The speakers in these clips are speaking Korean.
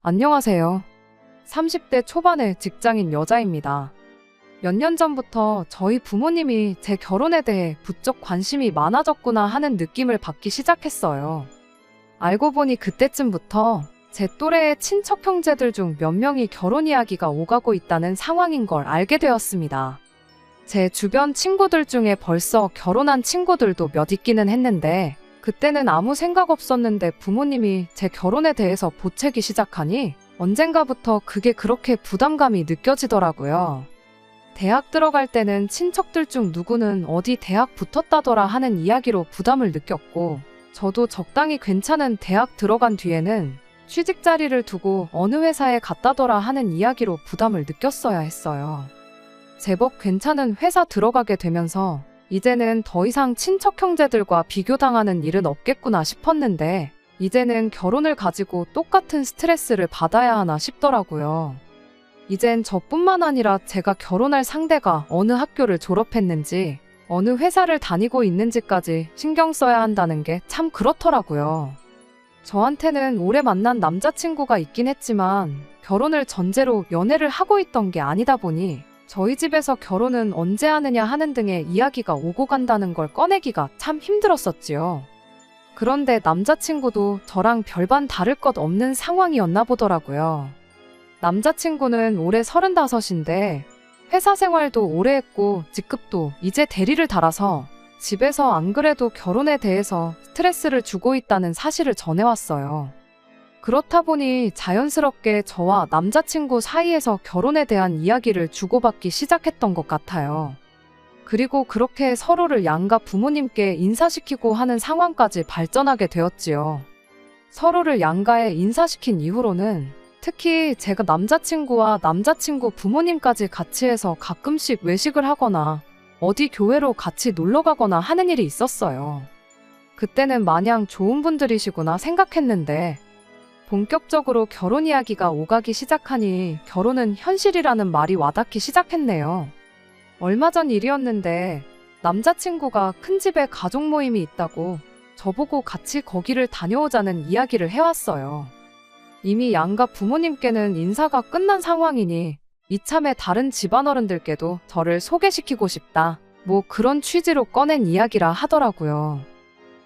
안녕하세요. 30대 초반의 직장인 여자입니다. 몇 년 전부터 저희 부모님이 제 결혼에 대해 부쩍 관심이 많아졌구나 하는 느낌을 받기 시작했어요. 알고 보니 그때쯤부터 제 또래의 친척 형제들 중 몇 명이 결혼 이야기가 오가고 있다는 상황인 걸 알게 되었습니다. 제 주변 친구들 중에 벌써 결혼한 친구들도 몇 있기는 했는데 그때는 아무 생각 없었는데 부모님이 제 결혼에 대해서 보채기 시작하니 언젠가부터 그게 그렇게 부담감이 느껴지더라고요. 대학 들어갈 때는 친척들 중 누구는 어디 대학 붙었다더라 하는 이야기로 부담을 느꼈고 저도 적당히 괜찮은 대학 들어간 뒤에는 취직 자리를 두고 어느 회사에 갔다더라 하는 이야기로 부담을 느꼈어야 했어요. 제법 괜찮은 회사 들어가게 되면서 이제는 더 이상 친척 형제들과 비교당하는 일은 없겠구나 싶었는데 이제는 결혼을 가지고 똑같은 스트레스를 받아야 하나 싶더라고요. 이젠 저뿐만 아니라 제가 결혼할 상대가 어느 학교를 졸업했는지 어느 회사를 다니고 있는지까지 신경 써야 한다는 게 참 그렇더라고요. 저한테는 오래 만난 남자친구가 있긴 했지만 결혼을 전제로 연애를 하고 있던 게 아니다 보니 저희 집에서 결혼은 언제 하느냐 하는 등의 이야기가 오고 간다는 걸 꺼내기가 참 힘들었었지요. 그런데 남자친구도 저랑 별반 다를 것 없는 상황이었나 보더라고요. 남자친구는 올해 35인데 회사 생활도 오래 했고 직급도 이제 대리를 달아서 집에서 안 그래도 결혼에 대해서 스트레스를 주고 있다는 사실을 전해왔어요. 그렇다 보니 자연스럽게 저와 남자친구 사이에서 결혼에 대한 이야기를 주고받기 시작했던 것 같아요. 그리고 그렇게 서로를 양가 부모님께 인사시키고 하는 상황까지 발전하게 되었지요. 서로를 양가에 인사시킨 이후로는 특히 제가 남자친구와 남자친구 부모님까지 같이 해서 가끔씩 외식을 하거나 어디 교회로 같이 놀러 가거나 하는 일이 있었어요. 그때는 마냥 좋은 분들이시구나 생각했는데 본격적으로 결혼 이야기가 오가기 시작하니 결혼은 현실이라는 말이 와닿기 시작했네요. 얼마 전 일이었는데 남자친구가 큰 집에 가족 모임이 있다고 저보고 같이 거기를 다녀오자는 이야기를 해왔어요. 이미 양가 부모님께는 인사가 끝난 상황이니 이참에 다른 집안어른들께도 저를 소개시키고 싶다. 뭐 그런 취지로 꺼낸 이야기라 하더라고요.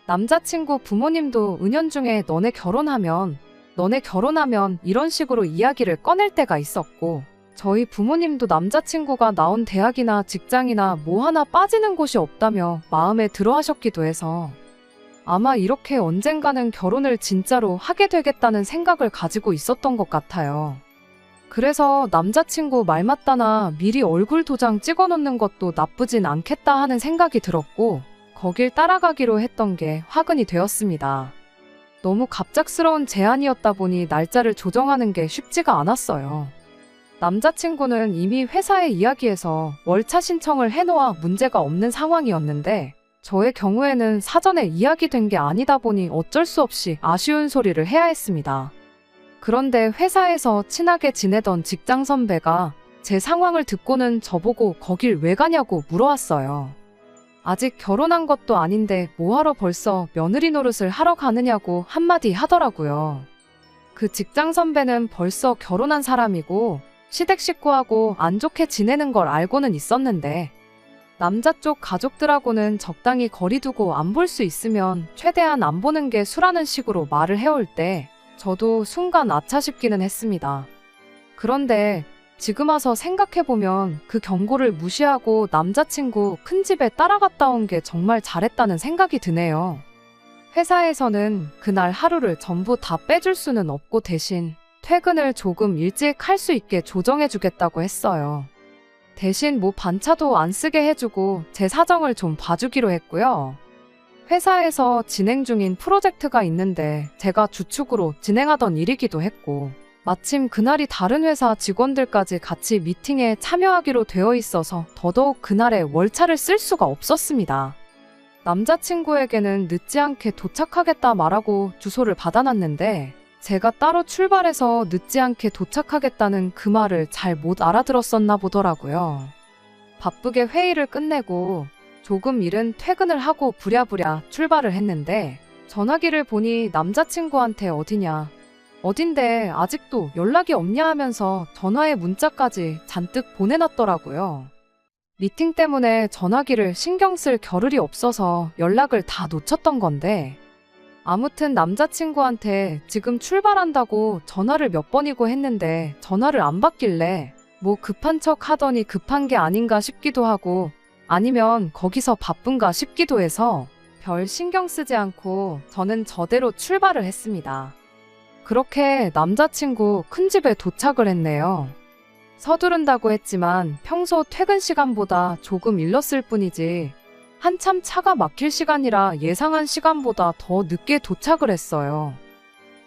남자친구 부모님도 은연중에 너네 결혼하면 이런 식으로 이야기를 꺼낼 때가 있었고 저희 부모님도 남자친구가 나온 대학이나 직장이나 뭐 하나 빠지는 곳이 없다며 마음에 들어 하셨기도 해서 아마 이렇게 언젠가는 결혼을 진짜로 하게 되겠다는 생각을 가지고 있었던 것 같아요. 그래서 남자친구 말 맞다나 미리 얼굴 도장 찍어 놓는 것도 나쁘진 않겠다 하는 생각이 들었고 거길 따라가기로 했던 게 화근이 되었습니다. 너무 갑작스러운 제안이었다 보니 날짜를 조정하는 게 쉽지가 않았어요. 남자친구는 이미 회사에 이야기해서 월차 신청을 해놓아 문제가 없는 상황이었는데 저의 경우에는 사전에 이야기된 게 아니다 보니 어쩔 수 없이 아쉬운 소리를 해야 했습니다. 그런데 회사에서 친하게 지내던 직장 선배가 제 상황을 듣고는 저보고 거길 왜 가냐고 물어왔어요. 아직 결혼한 것도 아닌데 뭐하러 벌써 며느리 노릇을 하러 가느냐고 한마디 하더라고요. 그 직장 선배는 벌써 결혼한 사람이고 시댁 식구하고 안 좋게 지내는 걸 알고는 있었는데 남자 쪽 가족들하고는 적당히 거리 두고 안 볼 수 있으면 최대한 안 보는 게 수라는 식으로 말을 해올 때 저도 순간 아차 싶기는 했습니다. 그런데 지금 와서 생각해보면 그 경고를 무시하고 남자친구 큰 집에 따라갔다 온 게 정말 잘했다는 생각이 드네요. 회사에서는 그날 하루를 전부 다 빼줄 수는 없고 대신 퇴근을 조금 일찍 할 수 있게 조정해주겠다고 했어요. 대신 뭐 반차도 안 쓰게 해주고 제 사정을 좀 봐주기로 했고요. 회사에서 진행 중인 프로젝트가 있는데 제가 주축으로 진행하던 일이기도 했고 마침 그날이 다른 회사 직원들까지 같이 미팅에 참여하기로 되어 있어서 더더욱 그날에 월차를 쓸 수가 없었습니다. 남자친구에게는 늦지 않게 도착하겠다 말하고 주소를 받아놨는데 제가 따로 출발해서 늦지 않게 도착하겠다는 그 말을 잘 못 알아들었었나 보더라고요. 바쁘게 회의를 끝내고 조금 이른 퇴근을 하고 부랴부랴 출발을 했는데 전화기를 보니 남자친구한테 어디냐 어딘데 아직도 연락이 없냐 하면서 전화에 문자까지 잔뜩 보내놨더라고요. 미팅 때문에 전화기를 신경 쓸 겨를이 없어서 연락을 다 놓쳤던 건데, 아무튼 남자친구한테 지금 출발한다고 전화를 몇 번이고 했는데 전화를 안 받길래 뭐 급한 척 하더니 급한 게 아닌가 싶기도 하고, 아니면 거기서 바쁜가 싶기도 해서 별 신경 쓰지 않고 저는 저대로 출발을 했습니다. 그렇게 남자친구 큰 집에 도착을 했네요. 서두른다고 했지만 평소 퇴근 시간보다 조금 일렀을 뿐이지 한참 차가 막힐 시간이라 예상한 시간보다 더 늦게 도착을 했어요.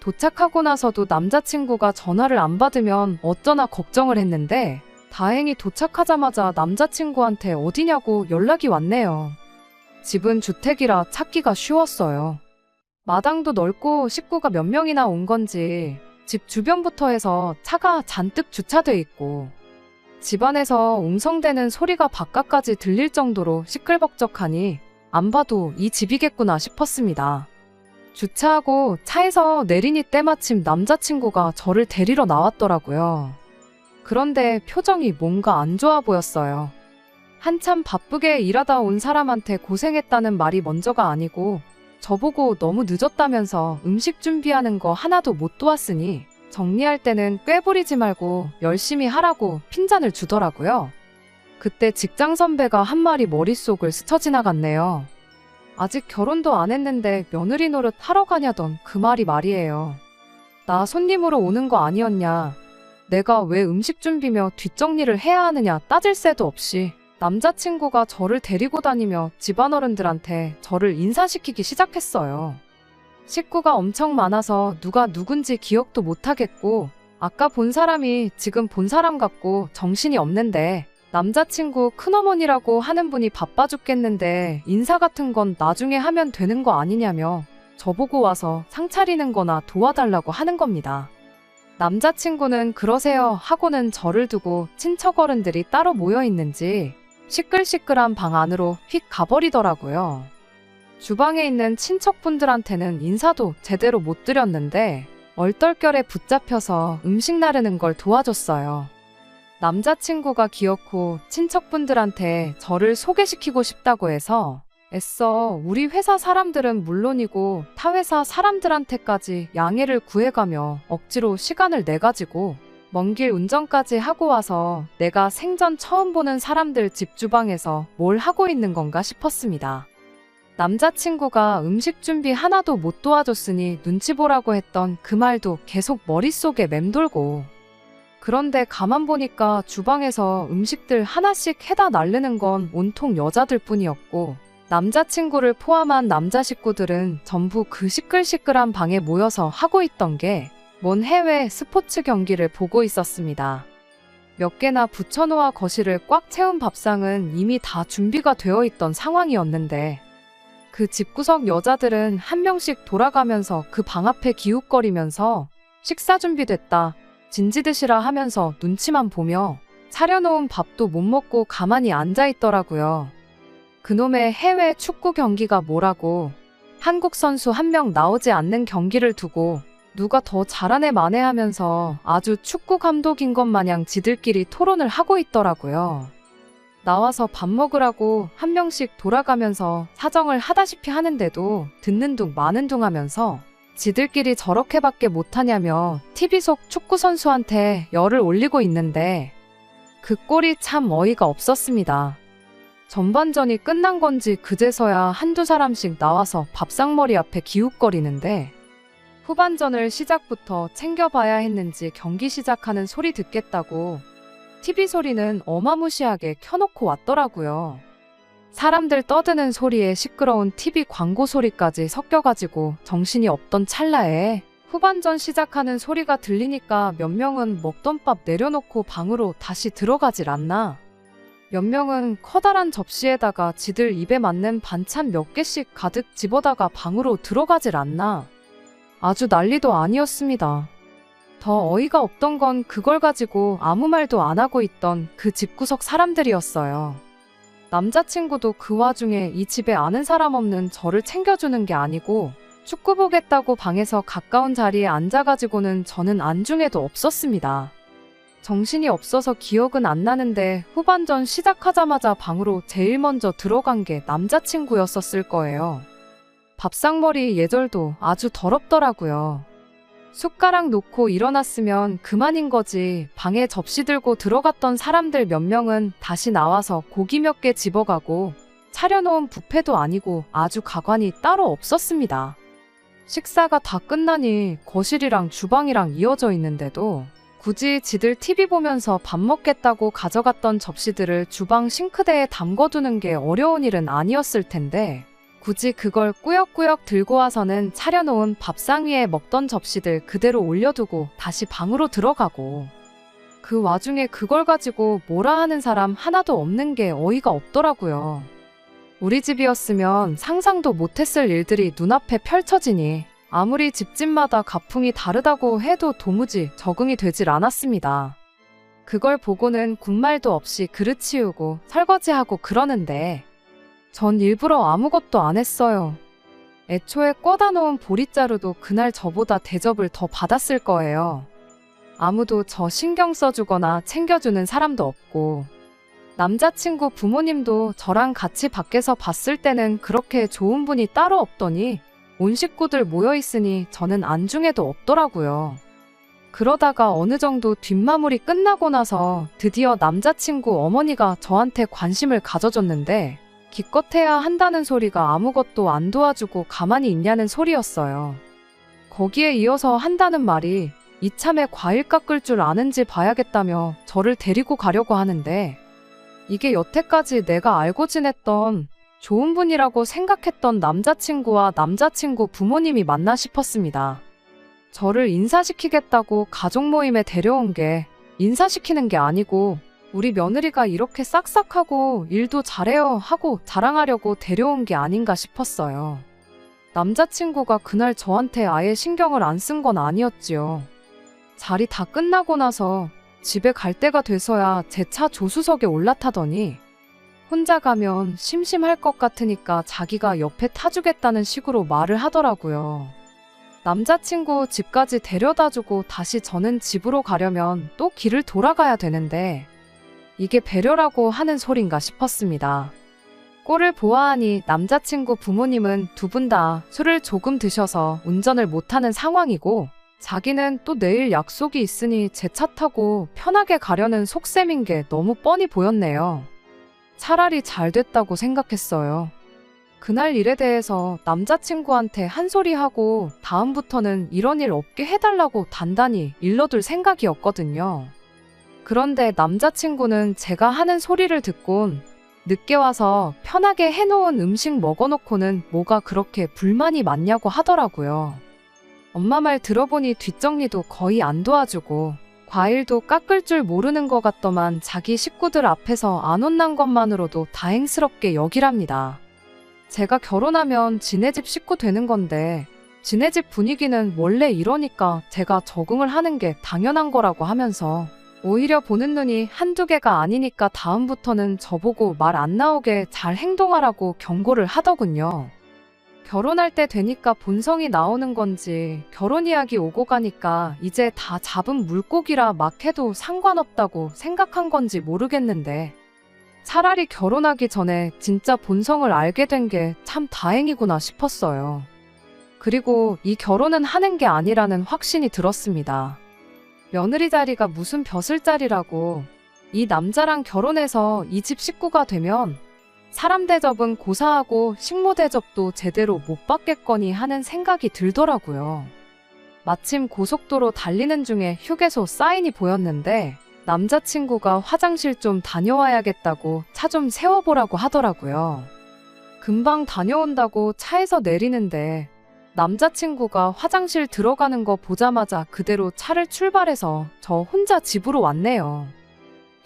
도착하고 나서도 남자친구가 전화를 안 받으면 어쩌나 걱정을 했는데, 다행히 도착하자마자 남자친구한테 어디냐고 연락이 왔네요. 집은 주택이라 찾기가 쉬웠어요. 마당도 넓고 식구가 몇 명이나 온 건지 집 주변부터 해서 차가 잔뜩 주차돼 있고, 집안에서 웅성대는 소리가 바깥까지 들릴 정도로 시끌벅적하니 안 봐도 이 집이겠구나 싶었습니다. 주차하고 차에서 내리니 때마침 남자친구가 저를 데리러 나왔더라고요. 그런데 표정이 뭔가 안 좋아 보였어요. 한참 바쁘게 일하다 온 사람한테 고생했다는 말이 먼저가 아니고, 저보고 너무 늦었다면서 음식 준비하는 거 하나도 못 도왔으니 정리할 때는 꾀부리지 말고 열심히 하라고 핀잔을 주더라고요. 그때 직장 선배가 한 말이 머릿속을 스쳐 지나갔네요. 아직 결혼도 안 했는데 며느리 노릇 하러 가냐던 그 말이 말이에요. 나 손님으로 오는 거 아니었냐, 내가 왜 음식 준비며 뒷정리를 해야 하느냐 따질 새도 없이 남자친구가 저를 데리고 다니며 집안어른들한테 저를 인사시키기 시작했어요. 식구가 엄청 많아서 누가 누군지 기억도 못하겠고, 아까 본 사람이 지금 본 사람 같고 정신이 없는데, 남자친구 큰어머니라고 하는 분이 바빠 죽겠는데 인사 같은 건 나중에 하면 되는 거 아니냐며 저보고 와서 상 차리는 거나 도와달라고 하는 겁니다. 남자친구는 그러세요 하고는 저를 두고 친척 어른들이 따로 모여 있는지 시끌시끌한 방 안으로 휙 가버리더라고요. 주방에 있는 친척분들한테는 인사도 제대로 못 드렸는데 얼떨결에 붙잡혀서 음식 나르는 걸 도와줬어요. 남자친구가 기어코 친척분들한테 저를 소개시키고 싶다고 해서 애써 우리 회사 사람들은 물론이고 타 회사 사람들한테까지 양해를 구해가며 억지로 시간을 내가지고 먼 길 운전까지 하고 와서 내가 생전 처음 보는 사람들 집 주방에서 뭘 하고 있는 건가 싶었습니다. 남자친구가 음식 준비 하나도 못 도와줬으니 눈치 보라고 했던 그 말도 계속 머릿속에 맴돌고, 그런데 가만 보니까 주방에서 음식들 하나씩 해다 날르는 건 온통 여자들 뿐이었고, 남자친구를 포함한 남자 식구들은 전부 그 시끌시끌한 방에 모여서 하고 있던 게 먼 해외 스포츠 경기를 보고 있었습니다. 몇 개나 부천호와 거실을 꽉 채운 밥상은 이미 다 준비가 되어 있던 상황이었는데, 그 집구석 여자들은 한 명씩 돌아가면서 그 방 앞에 기웃거리면서 식사 준비됐다, 진지 드시라 하면서 눈치만 보며 차려놓은 밥도 못 먹고 가만히 앉아있더라고요. 그놈의 해외 축구 경기가 뭐라고, 한국 선수 한 명 나오지 않는 경기를 두고 누가 더 잘하네 마네 하면서 아주 축구 감독인 것 마냥 지들끼리 토론을 하고 있더라고요. 나와서 밥 먹으라고 한 명씩 돌아가면서 사정을 하다시피 하는데도 듣는 둥 마는 둥 하면서 지들끼리 저렇게밖에 못하냐며 TV 속 축구 선수한테 열을 올리고 있는데, 그 꼴이 참 어이가 없었습니다. 전반전이 끝난 건지 그제서야 한두 사람씩 나와서 밥상머리 앞에 기웃거리는데, 후반전을 시작부터 챙겨봐야 했는지 경기 시작하는 소리 듣겠다고 TV 소리는 어마무시하게 켜놓고 왔더라고요. 사람들 떠드는 소리에 시끄러운 TV 광고 소리까지 섞여가지고 정신이 없던 찰나에 후반전 시작하는 소리가 들리니까 몇 명은 먹던 밥 내려놓고 방으로 다시 들어가질 않나, 몇 명은 커다란 접시에다가 지들 입에 맞는 반찬 몇 개씩 가득 집어다가 방으로 들어가질 않나, 아주 난리도 아니었습니다. 더 어이가 없던 건 그걸 가지고 아무 말도 안 하고 있던 그 집구석 사람들이었어요. 남자친구도 그 와중에 이 집에 아는 사람 없는 저를 챙겨주는 게 아니고 축구 보겠다고 방에서 가까운 자리에 앉아가지고는 저는 안중에도 없었습니다. 정신이 없어서 기억은 안 나는데 후반전 시작하자마자 방으로 제일 먼저 들어간 게 남자친구였었을 거예요. 밥상머리 예절도 아주 더럽더라고요. 숟가락 놓고 일어났으면 그만인 거지. 방에 접시 들고 들어갔던 사람들 몇 명은 다시 나와서 고기 몇 개 집어가고 차려놓은 뷔페도 아니고 아주 가관이 따로 없었습니다. 식사가 다 끝나니 거실이랑 주방이랑 이어져 있는데도 굳이 지들 TV 보면서 밥 먹겠다고 가져갔던 접시들을 주방 싱크대에 담궈두는 게 어려운 일은 아니었을 텐데 굳이 그걸 꾸역꾸역 들고 와서는 차려놓은 밥상 위에 먹던 접시들 그대로 올려두고 다시 방으로 들어가고 그 와중에 그걸 가지고 뭐라 하는 사람 하나도 없는 게 어이가 없더라고요. 우리 집이었으면 상상도 못했을 일들이 눈앞에 펼쳐지니 아무리 집집마다 가풍이 다르다고 해도 도무지 적응이 되질 않았습니다. 그걸 보고는 군말도 없이 그릇 치우고 설거지하고 그러는데 전 일부러 아무것도 안 했어요. 애초에 꿔다 놓은 보리자루도 그날 저보다 대접을 더 받았을 거예요. 아무도 저 신경 써주거나 챙겨주는 사람도 없고 남자친구 부모님도 저랑 같이 밖에서 봤을 때는 그렇게 좋은 분이 따로 없더니 온 식구들 모여있으니 저는 안중에도 없더라고요. 그러다가 어느 정도 뒷마무리 끝나고 나서 드디어 남자친구 어머니가 저한테 관심을 가져줬는데 기껏해야 한다는 소리가 아무것도 안 도와주고 가만히 있냐는 소리였어요. 거기에 이어서 한다는 말이 이참에 과일 깎을 줄 아는지 봐야겠다며 저를 데리고 가려고 하는데 이게 여태까지 내가 알고 지냈던 좋은 분이라고 생각했던 남자친구와 남자친구 부모님이 맞나 싶었습니다. 저를 인사시키겠다고 가족 모임에 데려온 게 인사시키는 게 아니고 우리 며느리가 이렇게 싹싹하고 일도 잘해요 하고 자랑하려고 데려온 게 아닌가 싶었어요. 남자친구가 그날 저한테 아예 신경을 안 쓴 건 아니었지요. 자리 다 끝나고 나서 집에 갈 때가 돼서야 제 차 조수석에 올라타더니 혼자 가면 심심할 것 같으니까 자기가 옆에 타주겠다는 식으로 말을 하더라고요. 남자친구 집까지 데려다주고 다시 저는 집으로 가려면 또 길을 돌아가야 되는데 이게 배려라고 하는 소린가 싶었습니다. 꼴을 보아하니 남자친구 부모님은 두 분 다 술을 조금 드셔서 운전을 못하는 상황이고 자기는 또 내일 약속이 있으니 제 차 타고 편하게 가려는 속셈인 게 너무 뻔히 보였네요. 차라리 잘 됐다고 생각했어요. 그날 일에 대해서 남자친구한테 한 소리 하고 다음부터는 이런 일 없게 해달라고 단단히 일러둘 생각이었거든요. 그런데 남자친구는 제가 하는 소리를 듣곤 늦게 와서 편하게 해놓은 음식 먹어놓고는 뭐가 그렇게 불만이 많냐고 하더라고요. 엄마 말 들어보니 뒷정리도 거의 안 도와주고 과일도 깎을 줄 모르는 것 같더만 자기 식구들 앞에서 안 혼난 것만으로도 다행스럽게 여기랍니다. 제가 결혼하면 지네 집 식구 되는 건데 지네 집 분위기는 원래 이러니까 제가 적응을 하는 게 당연한 거라고 하면서 오히려 보는 눈이 한두 개가 아니니까 다음부터는 저보고 말 안 나오게 잘 행동하라고 경고를 하더군요. 결혼할 때 되니까 본성이 나오는 건지 결혼 이야기 오고 가니까 이제 다 잡은 물고기라 막 해도 상관없다고 생각한 건지 모르겠는데 차라리 결혼하기 전에 진짜 본성을 알게 된 게 참 다행이구나 싶었어요. 그리고 이 결혼은 하는 게 아니라는 확신이 들었습니다. 며느리 자리가 무슨 벼슬자리라고 이 남자랑 결혼해서 이 집 식구가 되면 사람 대접은 고사하고 식모 대접도 제대로 못 받겠거니 하는 생각이 들더라고요. 마침 고속도로 달리는 중에 휴게소 사인이 보였는데 남자친구가 화장실 좀 다녀와야겠다고 차 좀 세워보라고 하더라고요. 금방 다녀온다고 차에서 내리는데 남자친구가 화장실 들어가는 거 보자마자 그대로 차를 출발해서 저 혼자 집으로 왔네요.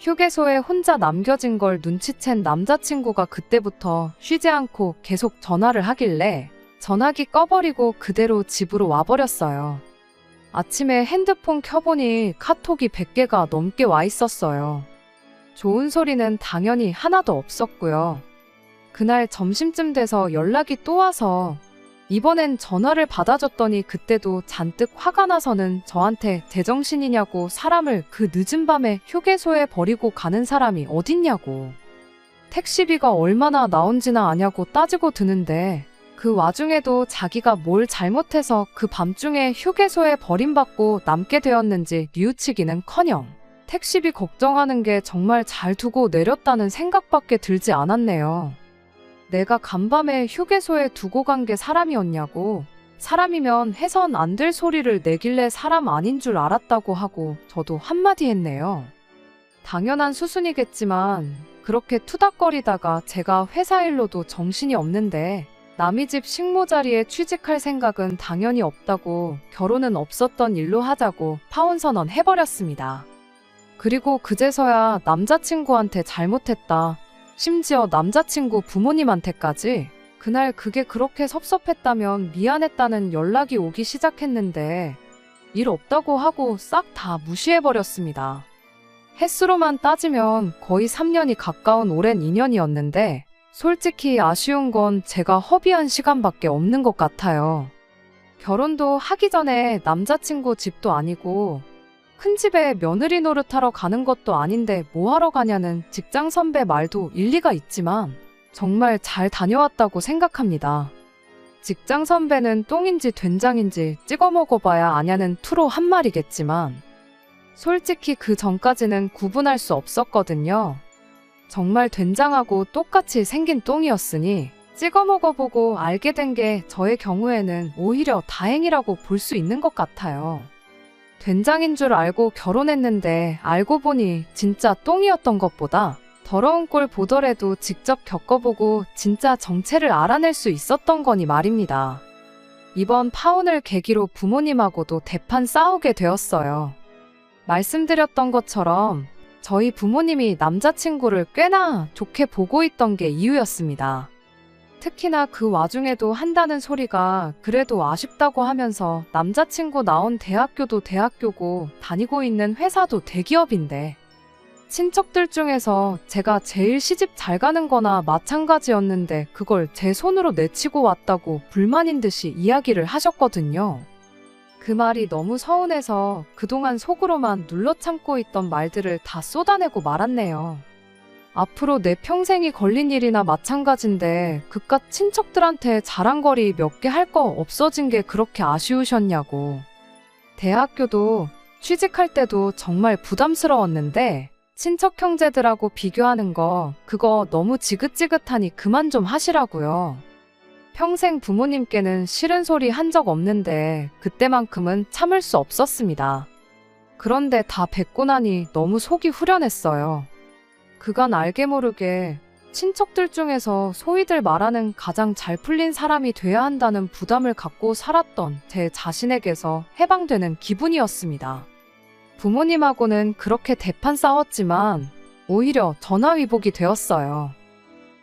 휴게소에 혼자 남겨진 걸 눈치챈 남자친구가 그때부터 쉬지 않고 계속 전화를 하길래 전화기 꺼버리고 그대로 집으로 와버렸어요. 아침에 핸드폰 켜보니 카톡이 100개가 넘게 와 있었어요. 좋은 소리는 당연히 하나도 없었고요. 그날 점심쯤 돼서 연락이 또 와서 이번엔 전화를 받아줬더니 그때도 잔뜩 화가 나서는 저한테 제정신이냐고, 사람을 그 늦은 밤에 휴게소에 버리고 가는 사람이 어딨냐고, 택시비가 얼마나 나온지나 아냐고 따지고 드는데, 그 와중에도 자기가 뭘 잘못해서 그 밤중에 휴게소에 버림받고 남게 되었는지 뉘우치기는커녕 택시비 걱정하는 게 정말 잘 두고 내렸다는 생각밖에 들지 않았네요. 내가 간밤에 휴게소에 두고 간 게 사람이었냐고, 사람이면 해선 안 될 소리를 내길래 사람 아닌 줄 알았다고 하고 저도 한마디 했네요. 당연한 수순이겠지만 그렇게 투닥거리다가 제가 회사 일로도 정신이 없는데 남의 집 식모 자리에 취직할 생각은 당연히 없다고, 결혼은 없었던 일로 하자고 파혼선언 해버렸습니다. 그리고 그제서야 남자친구한테 잘못했다, 심지어 남자친구 부모님한테까지 그날 그게 그렇게 섭섭했다면 미안했다는 연락이 오기 시작했는데 일 없다고 하고 싹 다 무시해버렸습니다. 횟수로만 따지면 거의 3년이 가까운 오랜 인연이었는데 솔직히 아쉬운 건 제가 허비한 시간밖에 없는 것 같아요. 결혼도 하기 전에 남자친구 집도 아니고 큰 집에 며느리 노릇하러 가는 것도 아닌데 뭐하러 가냐는 직장 선배 말도 일리가 있지만 정말 잘 다녀왔다고 생각합니다. 직장 선배는 똥인지 된장인지 찍어 먹어봐야 아냐는 투로 한 말이겠지만 솔직히 그 전까지는 구분할 수 없었거든요. 정말 된장하고 똑같이 생긴 똥이었으니 찍어 먹어보고 알게 된 게 저의 경우에는 오히려 다행이라고 볼 수 있는 것 같아요. 된장인 줄 알고 결혼했는데 알고 보니 진짜 똥이었던 것보다 더러운 꼴 보더라도 직접 겪어보고 진짜 정체를 알아낼 수 있었던 거니 말입니다. 이번 파혼을 계기로 부모님하고도 대판 싸우게 되었어요. 말씀드렸던 것처럼 저희 부모님이 남자친구를 꽤나 좋게 보고 있던 게 이유였습니다. 특히나 그 와중에도 한다는 소리가 그래도 아쉽다고 하면서 남자친구 나온 대학교도 대학교고 다니고 있는 회사도 대기업인데 친척들 중에서 제가 제일 시집 잘 가는 거나 마찬가지였는데 그걸 제 손으로 내치고 왔다고 불만인 듯이 이야기를 하셨거든요. 그 말이 너무 서운해서 그동안 속으로만 눌러 참고 있던 말들을 다 쏟아내고 말았네요. 앞으로 내 평생이 걸린 일이나 마찬가지인데 그깟 친척들한테 자랑거리 몇 개 할 거 없어진 게 그렇게 아쉬우셨냐고. 대학교도 취직할 때도 정말 부담스러웠는데 친척 형제들하고 비교하는 거 그거 너무 지긋지긋하니 그만 좀 하시라고요. 평생 부모님께는 싫은 소리 한 적 없는데 그때만큼은 참을 수 없었습니다. 그런데 다 뵙고 나니 너무 속이 후련했어요. 그간 알게 모르게 친척들 중에서 소위들 말하는 가장 잘 풀린 사람이 돼야 한다는 부담을 갖고 살았던 제 자신에게서 해방되는 기분이었습니다. 부모님하고는 그렇게 대판 싸웠지만 오히려 전화위복이 되었어요.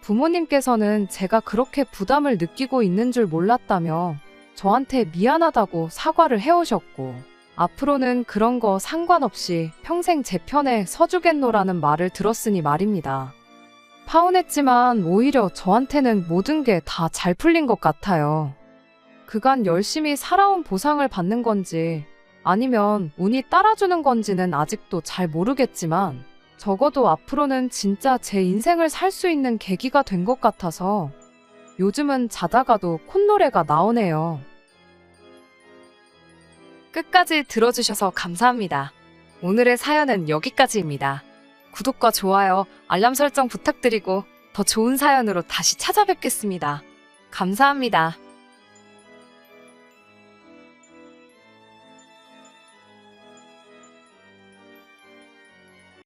부모님께서는 제가 그렇게 부담을 느끼고 있는 줄 몰랐다며 저한테 미안하다고 사과를 해오셨고 앞으로는 그런 거 상관없이 평생 제 편에 서주겠노라는 말을 들었으니 말입니다. 파혼했지만 오히려 저한테는 모든 게 다 잘 풀린 것 같아요. 그간 열심히 살아온 보상을 받는 건지 아니면 운이 따라주는 건지는 아직도 잘 모르겠지만 적어도 앞으로는 진짜 제 인생을 살 수 있는 계기가 된 것 같아서 요즘은 자다가도 콧노래가 나오네요. 끝까지 들어주셔서 감사합니다. 오늘의 사연은 여기까지입니다. 구독과 좋아요, 알람 설정 부탁드리고 더 좋은 사연으로 다시 찾아뵙겠습니다. 감사합니다.